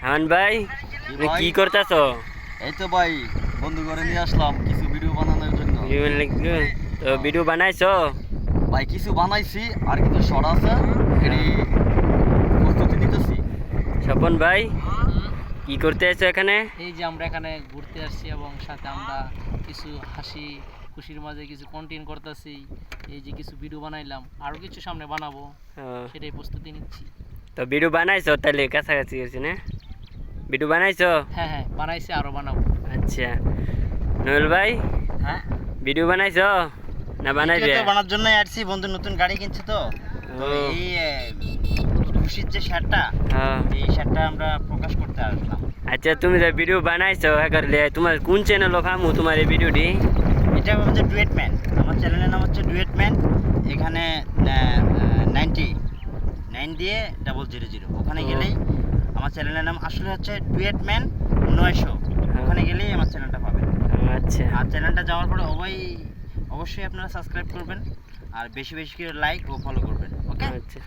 হান ভাই তুমি কি করতেছো? এই তো ভাই বন্ধু করে নিয়ে আসলাম কিছু ভিডিও বানানোর জন্য। তো ভিডিও বানাইছো? ভাই কিছু বানাইছি আর কিছু শর্ট আছে, এটি প্রস্তুতি নিতেছি। স্বপন ভাই কি করতে আছো এখানে? এই যে আমরা এখানে ঘুরতে আসছি এবং সাথে আমরা কিছু হাসি খুশির মাঝে কিছু কন্টেন্ট করতেছি। এই যে কিছু ভিডিও বানাইলাম, আরও কিছু সামনে বানাবো, সেটাই প্রস্তুতি নিচ্ছি। তো ভিডিও বানাইছো তাহলে কাছাকাছি গেছি না? ভিডিও বানাইছো? হ্যাঁ হ্যাঁ বানাইছি, আরও বানাবো। আচ্ছা নোয়েল ভাই হ্যাঁ, ভিডিও বানাইছো না বানাইবে? বানার জন্য আসছি, বন্ধু নতুন গাড়ি কিনছে তো এই খুশির যে শার্টটা, এই শার্টটা আমরা প্রকাশ করতে আসলাম। আচ্ছা তুমি যে ভিডিও বানাইছো করলে তোমার কোন চ্যানেল খামু তোমার এই ভিডিওটি? এটা হচ্ছে ডুয়েট ম্যান, আমার চ্যানেলের নাম হচ্ছে ডুয়েট ম্যান। এখানে 99 দিয়ে 000 ওখানে গেলেই আমার চ্যানেলের নাম আসলে হচ্ছে ডুয়েট ম্যান 900। ওখানে গেলেই আমার চ্যানেলটা পাবেন। আচ্ছা আর চ্যানেলটা যাওয়ার পরে অবশ্যই আপনারা সাবস্ক্রাইব করবেন আর বেশি বেশি করে লাইক ও ফলো করবেন। ওকে, আচ্ছা।